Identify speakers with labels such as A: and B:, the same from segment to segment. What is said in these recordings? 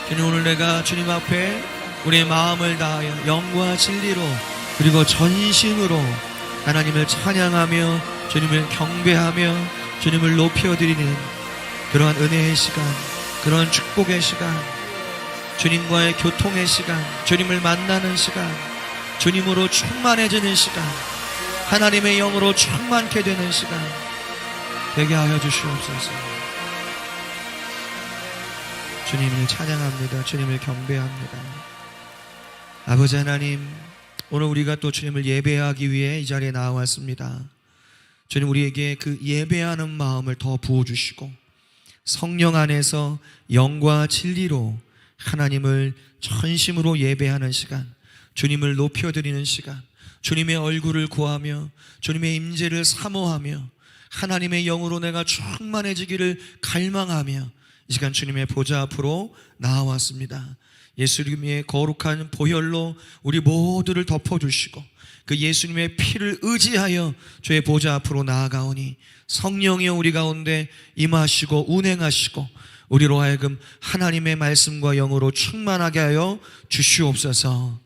A: 주님, 오늘 내가 주님 앞에 우리의 마음을 다하여 영과 진리로 그리고 전심으로 하나님을 찬양하며 주님을 경배하며 주님을 높여드리는 그러한 은혜의 시간, 그러한 축복의 시간, 주님과의 교통의 시간, 주님을 만나는 시간, 주님으로 충만해지는 시간, 하나님의 영으로 충만케 되는 시간 되게 하여 주시옵소서. 주님을 찬양합니다. 주님을 경배합니다. 아버지 하나님, 오늘 우리가 또 주님을 예배하기 위해 이 자리에 나와왔습니다. 주님, 우리에게 그 예배하는 마음을 더 부어주시고 성령 안에서 영과 진리로 하나님을 전심으로 예배하는 시간, 주님을 높여드리는 시간, 주님의 얼굴을 구하며 주님의 임재를 사모하며 하나님의 영으로 내가 충만해지기를 갈망하며 이 시간 주님의 보좌 앞으로 나와왔습니다. 예수님의 거룩한 보혈로 우리 모두를 덮어주시고 그 예수님의 피를 의지하여 주의 보좌 앞으로 나아가오니 성령이여 우리 가운데 임하시고 운행하시고 우리로 하여금 하나님의 말씀과 영으로 충만하게 하여 주시옵소서.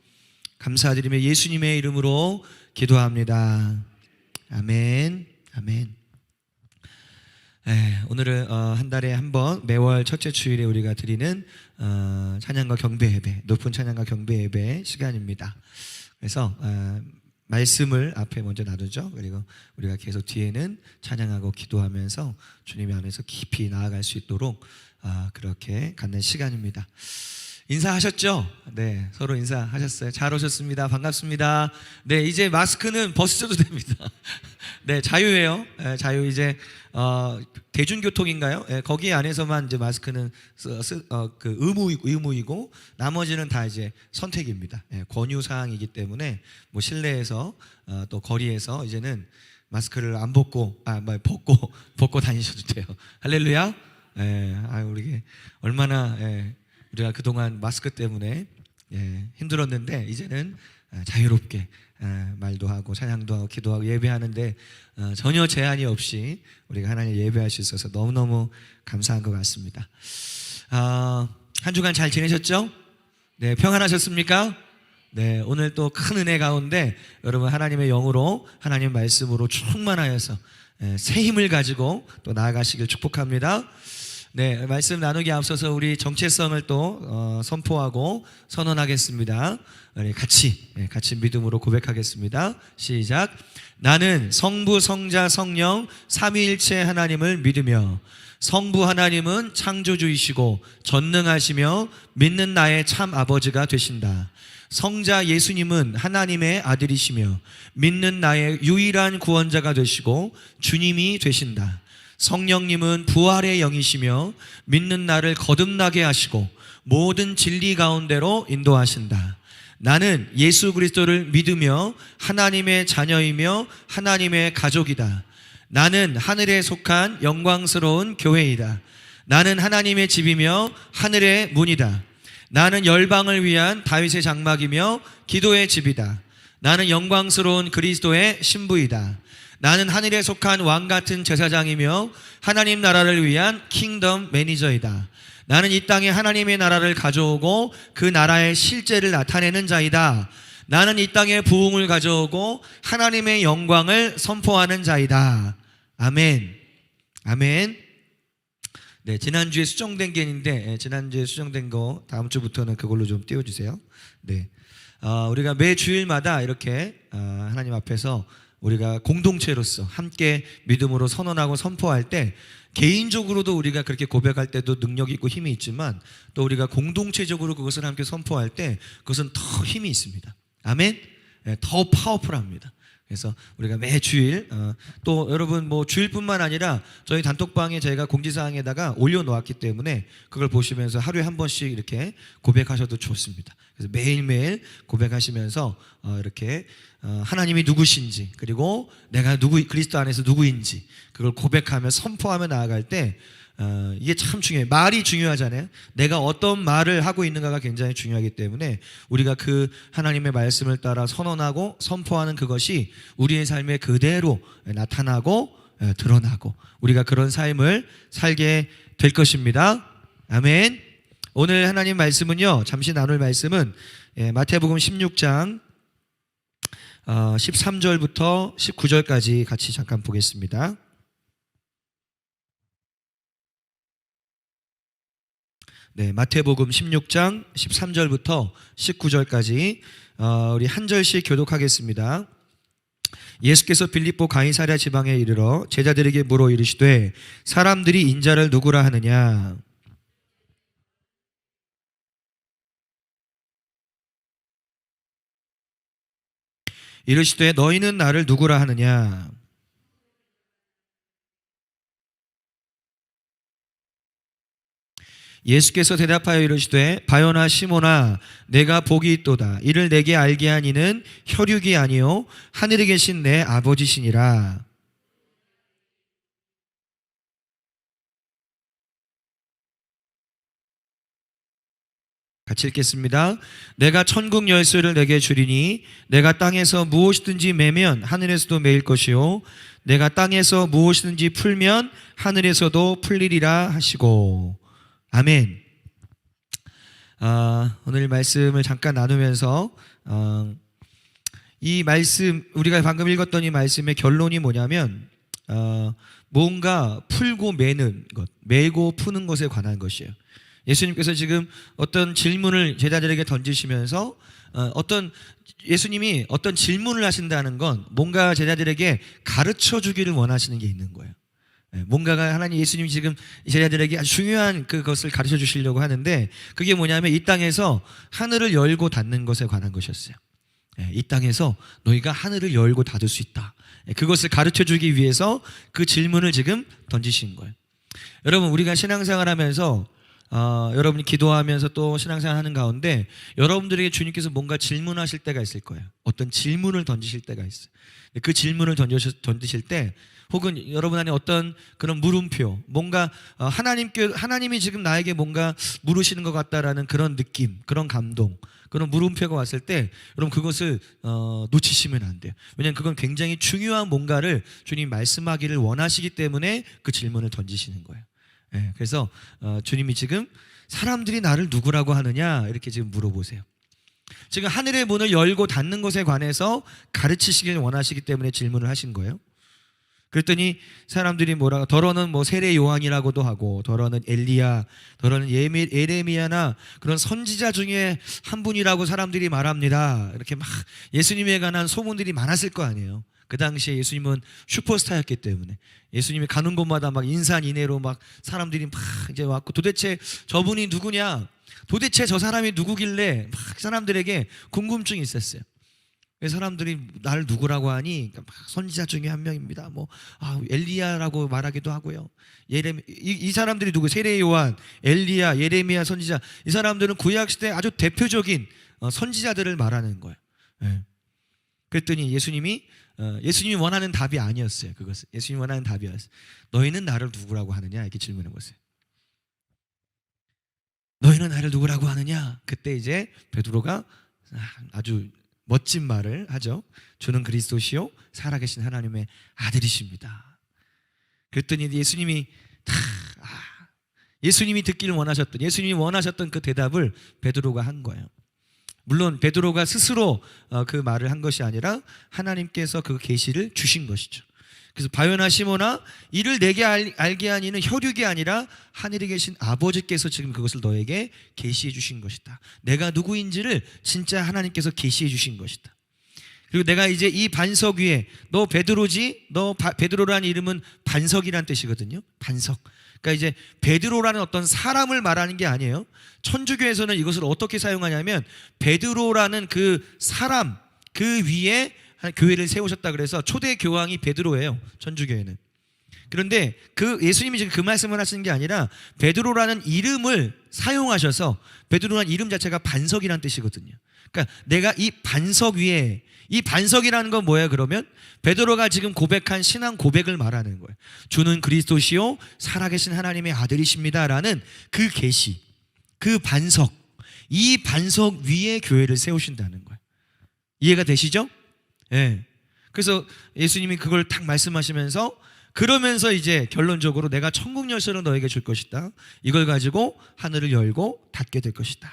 A: 감사드리며 예수님의 이름으로 기도합니다. 아멘. 아멘. 오늘은 한 달에 한 번 매월 첫째 주일에 우리가 드리는 찬양과 경배 예배, 높은 찬양과 경배 예배 시간입니다. 그래서 말씀을 앞에 먼저 놔두죠. 그리고 우리가 계속 뒤에는 찬양하고 기도하면서 주님 안에서 깊이 나아갈 수 있도록 그렇게 갖는 시간입니다. 인사하셨죠? 네, 서로 인사하셨어요. 잘 오셨습니다. 반갑습니다. 네, 이제 마스크는 벗으셔도 됩니다. 네, 자유예요. 자유. 이제 대중교통인가요? 거기 안에서만 이제 마스크는 그 의무이고 나머지는 다 이제 선택입니다. 권유 사항이기 때문에 뭐 실내에서 또 거리에서 이제는 마스크를 안 벗고 벗고 다니셔도 돼요. 할렐루야. 우리 얼마나 우리가 그동안 마스크 때문에 힘들었는데 이제는 자유롭게 말도 하고 찬양도 하고 기도하고 예배하는데 전혀 제한이 없이 우리가 하나님 예배할 수 있어서 너무너무 감사한 것 같습니다. 한 주간 잘 지내셨죠? 네, 평안하셨습니까? 네, 오늘 또 큰 은혜 가운데 여러분 하나님의 영으로 하나님의 말씀으로 충만하여서 새 힘을 가지고 또 나아가시길 축복합니다. 네, 말씀 나누기 앞서서 우리 정체성을 또 선포하고 선언하겠습니다. 같이 믿음으로 고백하겠습니다. 시작. 나는 성부, 성자, 성령 삼위일체 하나님을 믿으며 성부 하나님은 창조주이시고 전능하시며 믿는 나의 참 아버지가 되신다. 성자 예수님은 하나님의 아들이시며 믿는 나의 유일한 구원자가 되시고 주님이 되신다. 성령님은 부활의 영이시며 믿는 나를 거듭나게 하시고 모든 진리 가운데로 인도하신다. 나는 예수 그리스도를 믿으며 하나님의 자녀이며 하나님의 가족이다. 나는 하늘에 속한 영광스러운 교회이다. 나는 하나님의 집이며 하늘의 문이다. 나는 열방을 위한 다윗의 장막이며 기도의 집이다. 나는 영광스러운 그리스도의 신부이다. 나는 하늘에 속한 왕같은 제사장이며 하나님 나라를 위한 킹덤 매니저이다. 나는 이 땅에 하나님의 나라를 가져오고 그 나라의 실제를 나타내는 자이다. 나는 이 땅에 부흥을 가져오고 하나님의 영광을 선포하는 자이다. 아멘. 아멘. 네, 지난주에 수정된 게 있는데 지난주에 수정된 거 다음 주부터는 그걸로 좀 띄워주세요. 네, 우리가 매 주일마다 이렇게 하나님 앞에서 우리가 공동체로서 함께 믿음으로 선언하고 선포할 때 개인적으로도 우리가 그렇게 고백할 때도 능력이 있고 힘이 있지만 또 우리가 공동체적으로 그것을 함께 선포할 때 그것은 더 힘이 있습니다. 아멘. 더 파워풀합니다. 그래서 우리가 매 주일 또 여러분 뭐 주일뿐만 아니라 저희 단톡방에 저희가 공지사항에다가 올려놓았기 때문에 그걸 보시면서 하루에 한 번씩 이렇게 고백하셔도 좋습니다. 그래서 매일매일 고백하시면서 이렇게 하나님이 누구신지 그리고 내가 그리스도 안에서 누구인지 그걸 고백하며 선포하며 나아갈 때 이게 참 중요해요. 말이 중요하잖아요. 내가 어떤 말을 하고 있는가가 굉장히 중요하기 때문에 우리가 그 하나님의 말씀을 따라 선언하고 선포하는 그것이 우리의 삶에 그대로 나타나고 드러나고 우리가 그런 삶을 살게 될 것입니다. 아멘. 오늘 하나님 말씀은요, 잠시 나눌 말씀은 마태복음 16장 13절부터 19절까지 같이 잠깐 보겠습니다. 네, 마태복음 16장 13절부터 19절까지 우리 한 절씩 교독하겠습니다. 예수께서 빌립보 가이사랴 지방에 이르러 제자들에게 물어 이르시되 사람들이 인자를 누구라 하느냐? 이르시되 너희는 나를 누구라 하느냐? 예수께서 대답하여 이르시되 바요나 시몬아 내가 복이 있도다. 이를 내게 알게 한 이는 혈육이 아니요 하늘에 계신 내 아버지시니라. 같이 읽겠습니다. 내가 천국 열쇠를 내게 주리니 내가 땅에서 무엇이든지 매면 하늘에서도 매일 것이요 내가 땅에서 무엇이든지 풀면 하늘에서도 풀리리라 하시고. 아멘. 오늘 말씀을 잠깐 나누면서 이 말씀, 우리가 방금 읽었던 이 말씀의 결론이 뭐냐면 뭔가 풀고 매는 것, 매고 푸는 것에 관한 것이에요. 예수님께서 지금 어떤 질문을 제자들에게 던지시면서 예수님이 어떤 질문을 하신다는 건 뭔가 제자들에게 가르쳐 주기를 원하시는 게 있는 거예요. 뭔가가 하나님 예수님이 지금 제자들에게 아주 중요한 그것을 가르쳐 주시려고 하는데, 그게 뭐냐면 이 땅에서 하늘을 열고 닫는 것에 관한 것이었어요. 이 땅에서 너희가 하늘을 열고 닫을 수 있다. 그것을 가르쳐 주기 위해서 그 질문을 지금 던지신 거예요. 여러분, 우리가 신앙생활 하면서 여러분이 기도하면서 또 신앙생활 하는 가운데 여러분들에게 주님께서 뭔가 질문하실 때가 있을 거예요. 어떤 질문을 던지실 때가 있어요. 그 질문을 던지실 때, 혹은 여러분 안에 어떤 그런 물음표, 뭔가 하나님이 지금 나에게 뭔가 물으시는 것 같다라는 그런 느낌, 그런 감동, 그런 물음표가 왔을 때 여러분 그것을 놓치시면 안 돼요. 왜냐하면 그건 굉장히 중요한 뭔가를 주님이 말씀하기를 원하시기 때문에 그 질문을 던지시는 거예요. 그래서 주님이 지금 사람들이 나를 누구라고 하느냐 이렇게 지금 물어보세요. 지금 하늘의 문을 열고 닫는 것에 관해서 가르치시길 원하시기 때문에 질문을 하신 거예요. 그랬더니 사람들이 더러는 세례 요한이라고도 하고, 더러는 엘리야, 더러는 예레미야나 그런 선지자 중에 한 분이라고 사람들이 말합니다. 이렇게 막 예수님에 관한 소문들이 많았을 거 아니에요. 그 당시에 예수님은 슈퍼스타였기 때문에 예수님이 가는 곳마다 막 인산인해로 막 사람들이 막 이제 왔고, 도대체 저분이 누구냐? 도대체 저 사람이 누구길래 막 사람들에게 궁금증이 있었어요. 사람들이 나를 누구라고 하니 선지자 중에 한 명입니다. 엘리야라고 말하기도 하고요. 이 사람들이 누구? 세례 요한, 엘리야, 예레미야 선지자. 이 사람들은 구약 시대 아주 대표적인 선지자들을 말하는 거예요. 그랬더니 예수님이 원하는 답이 아니었어요. 그것은 예수님이 원하는 답이었어요. 너희는 나를 누구라고 하느냐? 이렇게 질문해 보세요. 너희는 나를 누구라고 하느냐? 그때 이제 베드로가 아주 멋진 말을 하죠. 주는 그리스도시요 살아계신 하나님의 아들이십니다. 그랬더니 예수님이 듣기를 원하셨던, 예수님이 원하셨던 그 대답을 베드로가 한 거예요. 물론 베드로가 스스로 그 말을 한 것이 아니라 하나님께서 그 계시를 주신 것이죠. 그래서 바요나 시몬아 이를 내게 알게 한 이는 혈육이 아니라 하늘에 계신 아버지께서 지금 그것을 너에게 계시해 주신 것이다. 내가 누구인지를 진짜 하나님께서 계시해 주신 것이다. 그리고 내가 이제 이 반석 위에, 너 베드로지? 베드로라는 이름은 반석이란 뜻이거든요. 반석. 그러니까 이제 베드로라는 어떤 사람을 말하는 게 아니에요. 천주교에서는 이것을 어떻게 사용하냐면 베드로라는 그 사람, 그 위에 교회를 세우셨다 그래서 초대 교황이 베드로예요. 천주교회는. 그런데 예수님이 지금 그 말씀을 하시는 게 아니라 베드로라는 이름을 사용하셔서, 베드로라는 이름 자체가 반석이라는 뜻이거든요. 그러니까 내가 이 반석 위에, 이 반석이라는 건 뭐예요? 그러면 베드로가 지금 고백한 신앙 고백을 말하는 거예요. 주는 그리스도시요 살아계신 하나님의 아들이십니다라는 그 계시, 그 반석, 이 반석 위에 교회를 세우신다는 거예요. 이해가 되시죠? 그래서 예수님이 그걸 딱 말씀하시면서 그러면서 이제 결론적으로 내가 천국 열쇠를 너에게 줄 것이다. 이걸 가지고 하늘을 열고 닫게 될 것이다.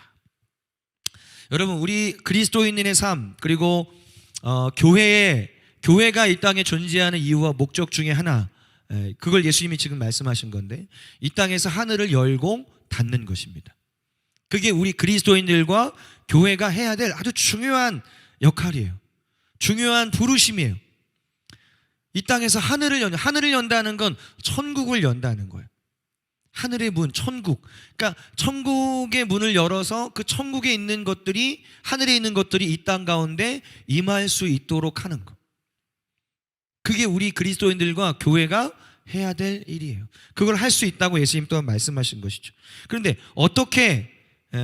A: 여러분, 우리 그리스도인의 삶, 그리고 교회가 이 땅에 존재하는 이유와 목적 중에 하나, 그걸 예수님이 지금 말씀하신 건데, 이 땅에서 하늘을 열고 닫는 것입니다. 그게 우리 그리스도인들과 교회가 해야 될 아주 중요한 역할이에요. 중요한 부르심이에요. 이 땅에서 하늘을 연다는 건 천국을 연다는 거예요. 하늘의 문, 천국. 그러니까 천국의 문을 열어서 그 천국에 있는 것들이, 하늘에 있는 것들이 이 땅 가운데 임할 수 있도록 하는 것. 그게 우리 그리스도인들과 교회가 해야 될 일이에요. 그걸 할 수 있다고 예수님 또한 말씀하신 것이죠. 그런데 어떻게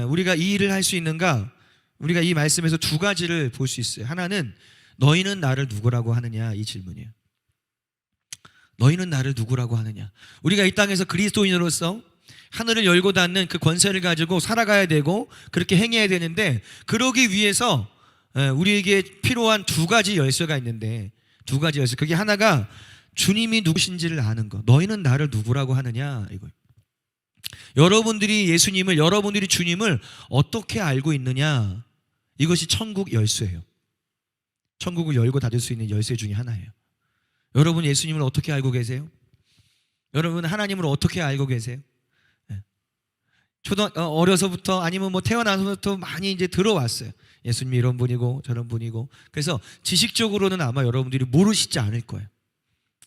A: 우리가 이 일을 할 수 있는가? 우리가 이 말씀에서 두 가지를 볼 수 있어요. 하나는 너희는 나를 누구라고 하느냐, 이 질문이에요. 너희는 나를 누구라고 하느냐. 우리가 이 땅에서 그리스도인으로서 하늘을 열고 닫는 그 권세를 가지고 살아가야 되고 그렇게 행해야 되는데, 그러기 위해서 우리에게 필요한 두 가지 열쇠가 있는데, 두 가지 열쇠. 그게 하나가 주님이 누구신지를 아는 것. 너희는 나를 누구라고 하느냐, 이거. 여러분들이 예수님을, 여러분들이 주님을 어떻게 알고 있느냐, 이것이 천국 열쇠예요. 천국을 열고 닫을 수 있는 열쇠 중에 하나예요. 여러분 예수님을 어떻게 알고 계세요? 여러분 하나님을 어떻게 알고 계세요? 어려서부터 아니면 뭐 태어나서부터 많이 이제 들어왔어요. 예수님이 이런 분이고 저런 분이고. 그래서 지식적으로는 아마 여러분들이 모르시지 않을 거예요.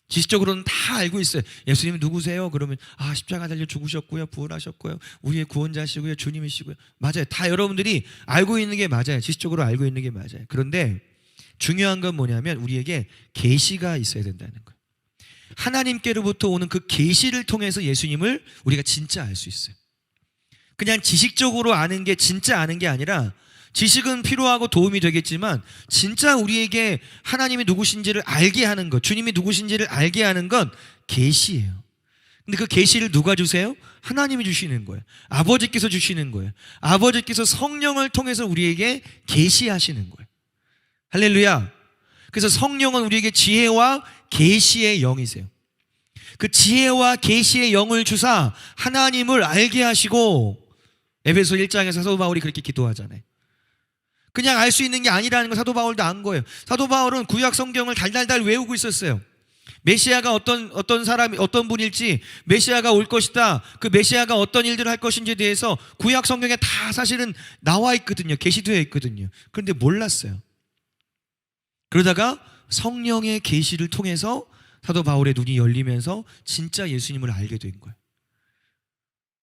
A: 지식적으로는 다 알고 있어요. 예수님이 누구세요? 그러면 십자가 달려 죽으셨고요, 부활하셨고요, 우리의 구원자시고요, 주님이시고요. 맞아요. 다 여러분들이 알고 있는 게 맞아요. 지식적으로 알고 있는 게 맞아요. 그런데 중요한 건 뭐냐면 우리에게 계시가 있어야 된다는 거예요. 하나님께로부터 오는 그 계시를 통해서 예수님을 우리가 진짜 알 수 있어요. 그냥 지식적으로 아는 게 진짜 아는 게 아니라, 지식은 필요하고 도움이 되겠지만 진짜 우리에게 하나님이 누구신지를 알게 하는 것, 주님이 누구신지를 알게 하는 건 계시예요. 근데 그 계시를 누가 주세요? 하나님이 주시는 거예요. 아버지께서 주시는 거예요. 아버지께서 성령을 통해서 우리에게 계시하시는 거예요. 할렐루야. 그래서 성령은 우리에게 지혜와 계시의 영이세요. 그 지혜와 계시의 영을 주사 하나님을 알게 하시고, 에베소 1장에서 사도 바울이 그렇게 기도하잖아요. 그냥 알 수 있는 게 아니라는 걸 사도 바울도 안 거예요. 사도 바울은 구약 성경을 달달달 외우고 있었어요. 메시아가 어떤 사람이, 어떤 분일지, 메시아가 올 것이다, 그 메시아가 어떤 일들을 할 것인지에 대해서 구약 성경에 다 사실은 나와 있거든요. 계시되어 있거든요. 그런데 몰랐어요. 그러다가 성령의 계시를 통해서 사도 바울의 눈이 열리면서 진짜 예수님을 알게 된 거예요.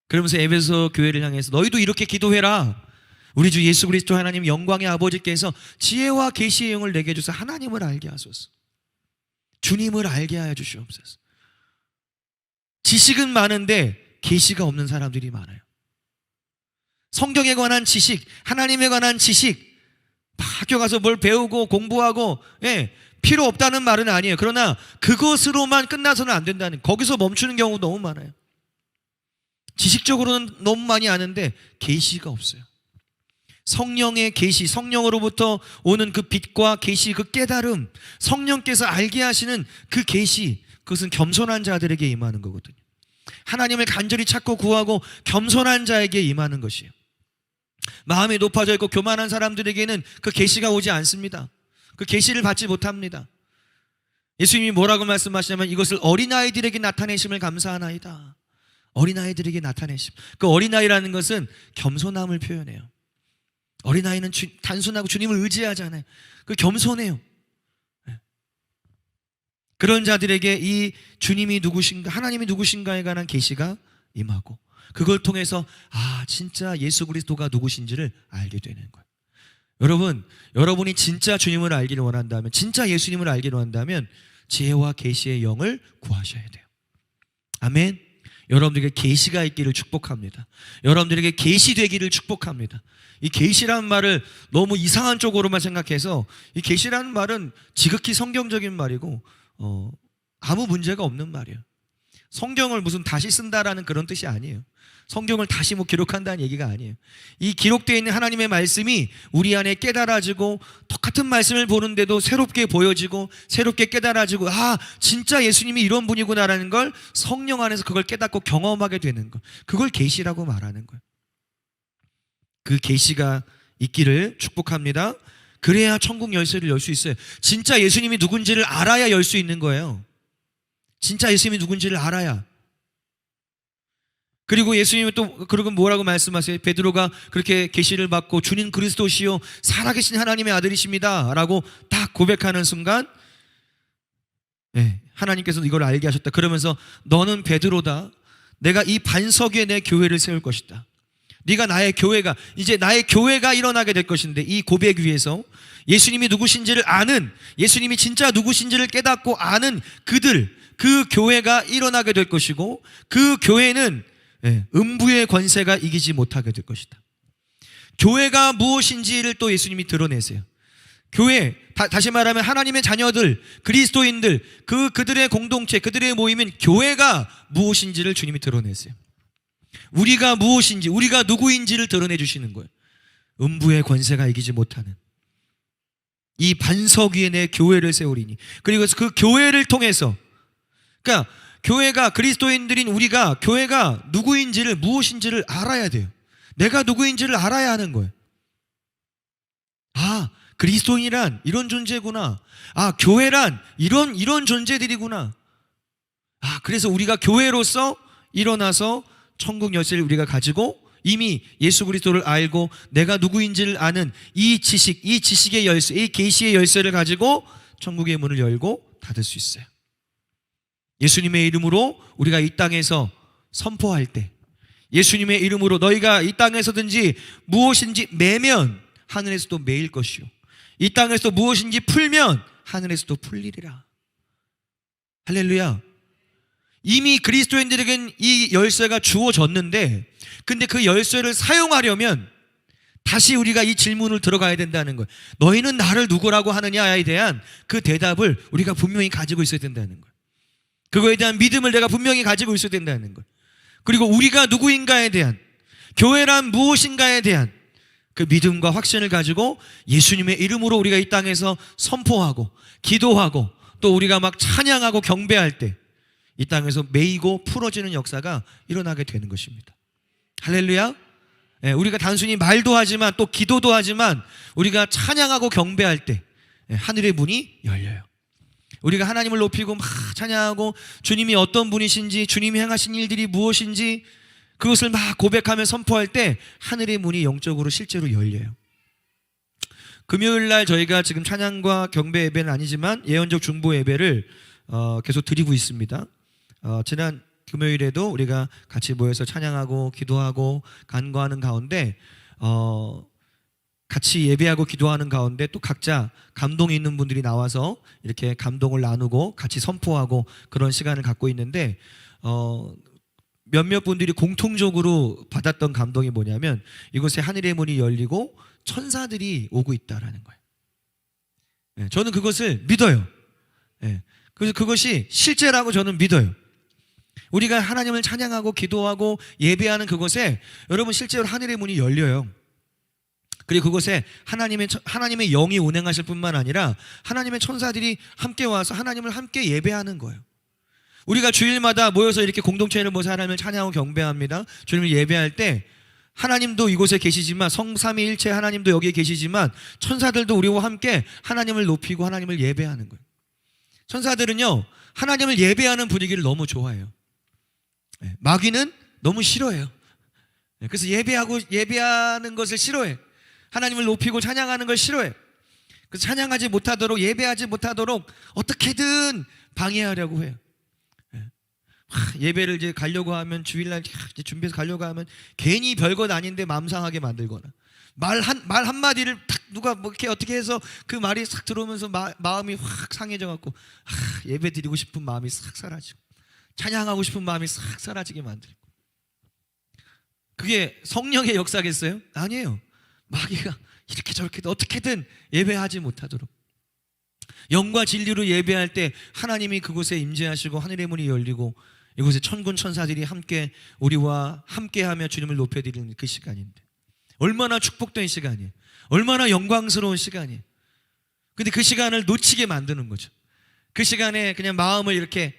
A: 그러면서 에베소 교회를 향해서 너희도 이렇게 기도해라. 우리 주 예수 그리스도 하나님 영광의 아버지께서 지혜와 계시의 영을 내게 주사 하나님을 알게 하소서. 주님을 알게 하여 주시옵소서. 지식은 많은데 계시가 없는 사람들이 많아요. 성경에 관한 지식, 하나님에 관한 지식, 학교 가서 뭘 배우고 공부하고 필요 없다는 말은 아니에요. 그러나 그것으로만 끝나서는 안 된다는, 거기서 멈추는 경우가 너무 많아요. 지식적으로는 너무 많이 아는데 계시가 없어요. 성령의 계시, 성령으로부터 오는 그 빛과 계시, 그 깨달음, 성령께서 알게 하시는 그 계시, 그것은 겸손한 자들에게 임하는 거거든요. 하나님을 간절히 찾고 구하고 겸손한 자에게 임하는 것이에요. 마음이 높아져 있고 교만한 사람들에게는 그 계시가 오지 않습니다. 그 계시를 받지 못합니다. 예수님이 뭐라고 말씀하시냐면 이것을 어린아이들에게 나타내심을 감사하나이다. 어린아이들에게 나타내심. 그 어린아이라는 것은 겸손함을 표현해요. 어린아이는 단순하고 주님을 의지하잖아요. 그 겸손해요. 그런 자들에게 이 주님이 누구신가, 하나님이 누구신가에 관한 계시가 임하고, 그걸 통해서 진짜 예수 그리스도가 누구신지를 알게 되는 거예요. 여러분, 여러분이 진짜 주님을 알기를 원한다면, 진짜 예수님을 알기를 원한다면 지혜와 계시의 영을 구하셔야 돼요. 아멘. 여러분들에게 계시가 있기를 축복합니다. 여러분들에게 계시되기를 축복합니다. 이 계시라는 말을 너무 이상한 쪽으로만 생각해서, 이 계시라는 말은 지극히 성경적인 말이고 아무 문제가 없는 말이에요. 성경을 무슨 다시 쓴다라는 그런 뜻이 아니에요. 성경을 다시 기록한다는 얘기가 아니에요. 이 기록되어 있는 하나님의 말씀이 우리 안에 깨달아지고 똑같은 말씀을 보는데도 새롭게 보여지고 새롭게 깨달아지고 진짜 예수님이 이런 분이구나라는 걸 성령 안에서 그걸 깨닫고 경험하게 되는 것, 그걸 계시라고 말하는 거예요. 그 계시가 있기를 축복합니다. 그래야 천국 열쇠를 열 수 있어요. 진짜 예수님이 누군지를 알아야 열 수 있는 거예요. 진짜 예수님이 누군지를 알아야. 그리고 예수님은 또 그러고 뭐라고 말씀하세요? 베드로가 그렇게 계시를 받고 주님 그리스도시요 살아계신 하나님의 아들이십니다 라고 딱 고백하는 순간 하나님께서 이걸 알게 하셨다. 그러면서 너는 베드로다. 내가 이 반석 위에 내 교회를 세울 것이다. 네가 나의 교회가, 이제 나의 교회가 일어나게 될 것인데, 이 고백 위에서 예수님이 누구신지를 아는, 예수님이 진짜 누구신지를 깨닫고 아는 그들, 그 교회가 일어나게 될 것이고, 그 교회는 음부의 권세가 이기지 못하게 될 것이다. 교회가 무엇인지를 또 예수님이 드러내세요. 교회, 다시 말하면 하나님의 자녀들, 그리스도인들, 그들의 공동체, 그들의 모임인 교회가 무엇인지를 주님이 드러내세요. 우리가 무엇인지, 우리가 누구인지를 드러내 주시는 거예요. 음부의 권세가 이기지 못하는 이 반석 위에 내 교회를 세우리니. 그리고 그 교회를 통해서, 그러니까 교회가, 그리스도인들인 우리가, 교회가 누구인지를, 무엇인지를 알아야 돼요. 내가 누구인지를 알아야 하는 거예요. 그리스도인이란 이런 존재구나. 교회란 이런 존재들이구나. 그래서 우리가 교회로서 일어나서 천국 열쇠를 우리가 가지고 이미 예수 그리스도를 알고 내가 누구인지를 아는 이 지식의 열쇠, 이 계시의 열쇠를 가지고 천국의 문을 열고 닫을 수 있어요. 예수님의 이름으로 우리가 이 땅에서 선포할 때, 예수님의 이름으로 너희가 이 땅에서든지 무엇인지 매면 하늘에서도 매일 것이요, 이 땅에서 무엇인지 풀면 하늘에서도 풀리리라. 할렐루야. 이미 그리스도인들에겐 이 열쇠가 주어졌는데, 근데 그 열쇠를 사용하려면 다시 우리가 이 질문을 들어가야 된다는 거예요. 너희는 나를 누구라고 하느냐에 대한 그 대답을 우리가 분명히 가지고 있어야 된다는 거예요. 그거에 대한 믿음을 내가 분명히 가지고 있어야 된다는 거예요. 그리고 우리가 누구인가에 대한, 교회란 무엇인가에 대한 그 믿음과 확신을 가지고 예수님의 이름으로 우리가 이 땅에서 선포하고 기도하고 또 우리가 막 찬양하고 경배할 때 이 땅에서 매이고 풀어지는 역사가 일어나게 되는 것입니다. 할렐루야. 우리가 단순히 말도 하지만 또 기도도 하지만 우리가 찬양하고 경배할 때 하늘의 문이 열려요. 우리가 하나님을 높이고 막 찬양하고 주님이 어떤 분이신지, 주님이 행하신 일들이 무엇인지 그것을 막 고백하며 선포할 때 하늘의 문이 영적으로 실제로 열려요. 금요일 날 저희가 지금 찬양과 경배 예배는 아니지만 예언적 중보 예배를 계속 드리고 있습니다. 지난 금요일에도 우리가 같이 모여서 찬양하고 기도하고 간구하는 가운데 같이 예배하고 기도하는 가운데 또 각자 감동이 있는 분들이 나와서 이렇게 감동을 나누고 같이 선포하고 그런 시간을 갖고 있는데 몇몇 분들이 공통적으로 받았던 감동이 뭐냐면 이곳에 하늘의 문이 열리고 천사들이 오고 있다라는 거예요. 저는 그것을 믿어요. 그래서 그것이 실제라고 저는 믿어요. 우리가 하나님을 찬양하고 기도하고 예배하는 그곳에 여러분 실제로 하늘의 문이 열려요. 그리고 그곳에 하나님의 영이 운행하실 뿐만 아니라 하나님의 천사들이 함께 와서 하나님을 함께 예배하는 거예요. 우리가 주일마다 모여서 이렇게 공동체를 모여서 하나님을 찬양하고 경배합니다. 주님을 예배할 때 하나님도 이곳에 계시지만 성삼위일체 하나님도 여기에 계시지만 천사들도 우리와 함께 하나님을 높이고 하나님을 예배하는 거예요. 천사들은요 하나님을 예배하는 분위기를 너무 좋아해요. 마귀는 너무 싫어해요. 그래서 예배하는 것을 싫어해. 하나님을 높이고 찬양하는 걸 싫어해. 그래서 찬양하지 못하도록, 예배하지 못하도록 어떻게든 방해하려고 해요. 예배를 이제 가려고 하면, 주일날 이제 준비해서 가려고 하면 괜히 별것 아닌데 마음 상하게 만들거나 말 한마디를 탁 누가 뭐 이렇게 어떻게 해서 그 말이 싹 들어오면서 마음이 확 상해져 갖고 예배 드리고 싶은 마음이 싹 사라지고 찬양하고 싶은 마음이 싹 사라지게 만들고. 그게 성령의 역사겠어요? 아니에요. 마귀가 이렇게 저렇게 어떻게든 예배하지 못하도록, 영과 진리로 예배할 때 하나님이 그곳에 임재하시고 하늘의 문이 열리고 이곳에 천군 천사들이 함께 우리와 함께하며 주님을 높여드리는 그 시간인데 얼마나 축복된 시간이에요. 얼마나 영광스러운 시간이에요. 근데 그 시간을 놓치게 만드는 거죠. 그 시간에 그냥 마음을 이렇게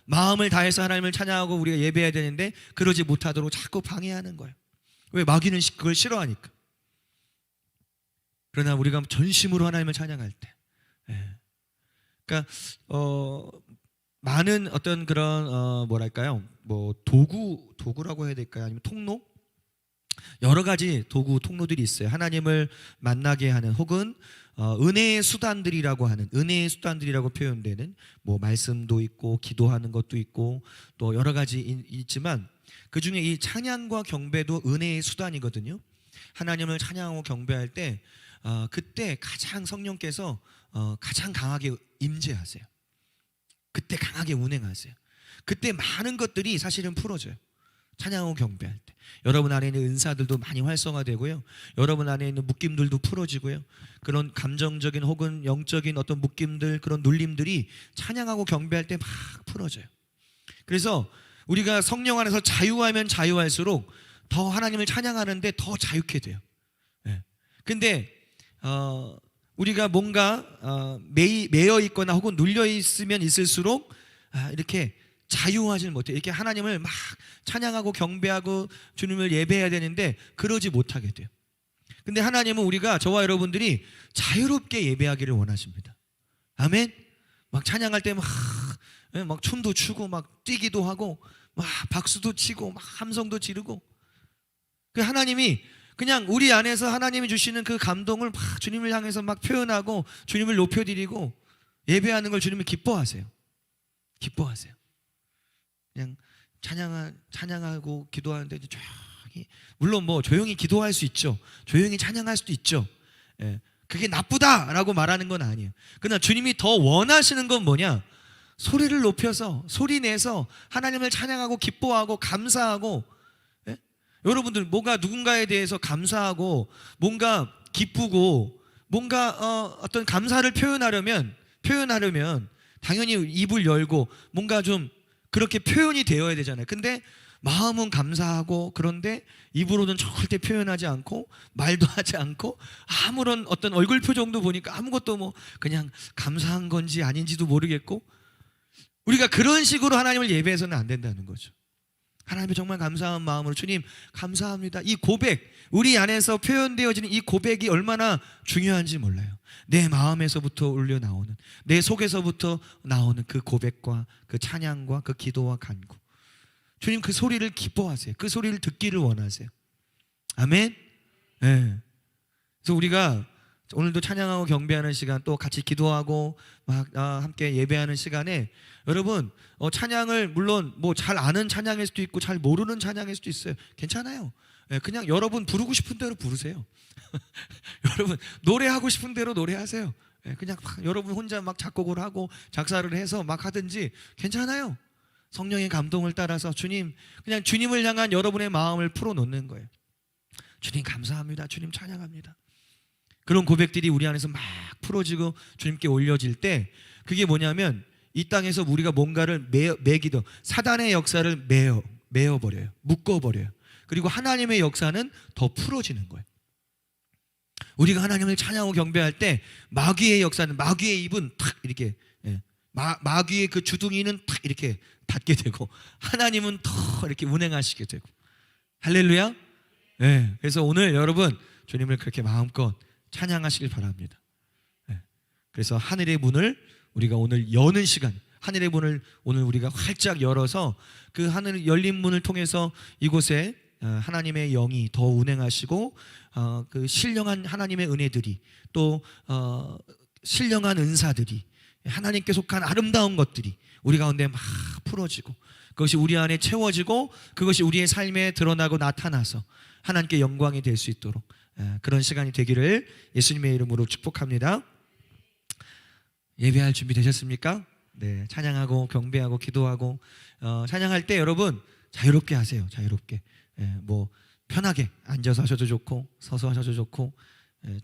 A: 마음을 다해서 하나님을 찬양하고 우리가 예배해야 되는데 그러지 못하도록 자꾸 방해하는 거예요. 왜? 마귀는 그걸 싫어하니까. 그러나 우리가 전심으로 하나님을 찬양할 때, 그러니까 많은 어떤 그런 뭐랄까요? 뭐 도구라고 해야 될까요? 아니면 통로? 여러 가지 도구 통로들이 있어요. 하나님을 만나게 하는 혹은 은혜의 수단들이라고 하는 은혜의 수단들이라고 표현되는 뭐 말씀도 있고 기도하는 것도 있고 또 여러 가지 있지만 그 중에 이 찬양과 경배도 은혜의 수단이거든요. 하나님을 찬양하고 경배할 때 그때 가장 성령께서 가장 강하게 임재하세요. 그때 강하게 운행하세요. 그때 많은 것들이 사실은 풀어져요. 찬양하고 경배할 때 여러분 안에 있는 은사들도 많이 활성화되고요. 여러분 안에 있는 묶임들도 풀어지고요. 그런 감정적인 혹은 영적인 어떤 묶임들 그런 눌림들이 찬양하고 경배할 때 막 풀어져요. 그래서 우리가 성령 안에서 자유하면 자유할수록 더 하나님을 찬양하는데 더 자유케 돼요. 근데 우리가 뭔가 매여 있거나 혹은 눌려 있으면 있을수록 이렇게 자유하지 못해. 이렇게 하나님을 막 찬양하고 경배하고 주님을 예배해야 되는데 그러지 못하게 돼요. 근데 하나님은 우리가 저와 여러분들이 자유롭게 예배하기를 원하십니다. 아멘. 막 찬양할 때 막 춤도 추고 막 뛰기도 하고 막 박수도 치고 막 함성도 지르고 그 하나님이 그냥 우리 안에서 하나님이 주시는 그 감동을 막 주님을 향해서 막 표현하고 주님을 높여드리고 예배하는 걸 주님이 기뻐하세요. 기뻐하세요. 그냥 찬양하고 기도하는데 조용히, 물론 뭐 조용히 기도할 수 있죠. 조용히 찬양할 수도 있죠. 그게 나쁘다라고 말하는 건 아니에요. 그러나 주님이 더 원하시는 건 뭐냐? 소리를 높여서 소리 내서 하나님을 찬양하고 기뻐하고 감사하고, 여러분들 뭔가 누군가에 대해서 감사하고 뭔가 기쁘고 뭔가 어떤 감사를 표현하려면 당연히 입을 열고 뭔가 좀 그렇게 표현이 되어야 되잖아요. 근데 마음은 감사하고 그런데 입으로는 절대 표현하지 않고 말도 하지 않고 아무런 어떤 얼굴 표정도 보니까 아무것도 뭐 그냥 감사한 건지 아닌지도 모르겠고, 우리가 그런 식으로 하나님을 예배해서는 안 된다는 거죠. 하나님의 정말 감사한 마음으로 주님 감사합니다. 이 고백, 우리 안에서 표현되어지는 이 고백이 얼마나 중요한지 몰라요. 내 마음에서부터 울려 나오는, 내 속에서부터 나오는 그 고백과 그 찬양과 그 기도와 간구, 주님 그 소리를 기뻐하세요. 그 소리를 듣기를 원하세요. 아멘. 그래서 우리가 오늘도 찬양하고 경배하는 시간, 또 같이 기도하고 막 함께 예배하는 시간에 여러분 찬양을 물론 뭐 잘 아는 찬양일 수도 있고 잘 모르는 찬양일 수도 있어요. 괜찮아요. 그냥 여러분 부르고 싶은 대로 부르세요. 여러분 노래하고 싶은 대로 노래하세요. 그냥 여러분 혼자 막 작곡을 하고 작사를 해서 막 하든지 괜찮아요. 성령의 감동을 따라서 주님, 그냥 주님을 향한 여러분의 마음을 풀어놓는 거예요. 주님 감사합니다. 주님 찬양합니다. 그런 고백들이 우리 안에서 막 풀어지고 주님께 올려질 때 그게 뭐냐면 이 땅에서 우리가 뭔가를 매기도 사단의 역사를 메어버려요. 묶어버려요. 그리고 하나님의 역사는 더 풀어지는 거예요. 우리가 하나님을 찬양하고 경배할 때 마귀의 역사는, 마귀의 입은 탁 이렇게, 마귀의 그 주둥이는 탁 이렇게 닫게 되고 하나님은 더 이렇게 운행하시게 되고. 할렐루야. 그래서 오늘 여러분 주님을 그렇게 마음껏 찬양하시길 바랍니다. 그래서 하늘의 문을 우리가 오늘 여는 시간, 하늘의 문을 오늘 우리가 활짝 열어서 그 하늘 열린 문을 통해서 이곳에 하나님의 영이 더 운행하시고 그 신령한 하나님의 은혜들이 또 신령한 은사들이 하나님께 속한 아름다운 것들이 우리 가운데 막 풀어지고 그것이 우리 안에 채워지고 그것이 우리의 삶에 드러나고 나타나서 하나님께 영광이 될 수 있도록 그런 시간이 되기를 예수님의 이름으로 축복합니다. 예배할 준비 되셨습니까? 네, 찬양하고 경배하고 기도하고 찬양할 때 여러분 자유롭게 하세요. 자유롭게. 뭐 편하게 앉아서 하셔도 좋고 서서 하셔도 좋고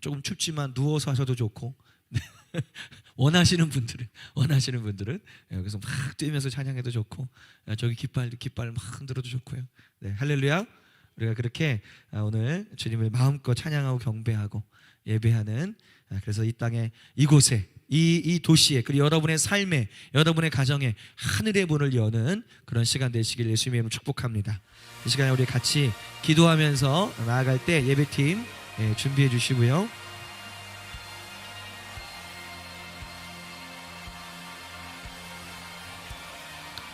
A: 조금 춥지만 누워서 하셔도 좋고 원하시는 분들은 여기서 막 뛰면서 찬양해도 좋고, 저기 깃발 막 흔들어도 좋고요. 네, 할렐루야. 우리가 그렇게 오늘 주님을 마음껏 찬양하고 경배하고 예배하는, 그래서 이 땅에 이곳에 이 도시에, 그리고 여러분의 삶에, 여러분의 가정에 하늘의 문을 여는 그런 시간 되시길 예수님의 이름으로 축복합니다. 이 시간에 우리 같이 기도하면서 나아갈 때 예배팀 준비해 주시고요.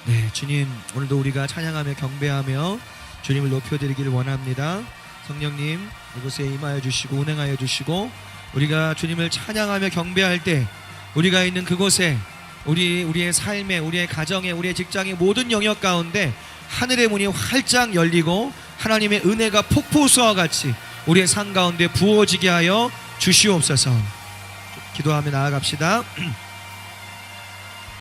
A: 네, 주님, 오늘도 우리가 찬양하며 경배하며 주님을 높여드리기를 원합니다. 성령님, 이곳에 임하여 주시고 운행하여 주시고, 우리가 주님을 찬양하며 경배할 때 우리가 있는 그곳에, 우리의 삶에, 우리의 가정에, 우리의 직장의 모든 영역 가운데 하늘의 문이 활짝 열리고 하나님의 은혜가 폭포수와 같이 우리의 삶 가운데 부어지게 하여 주시옵소서. 기도하며 나아갑시다.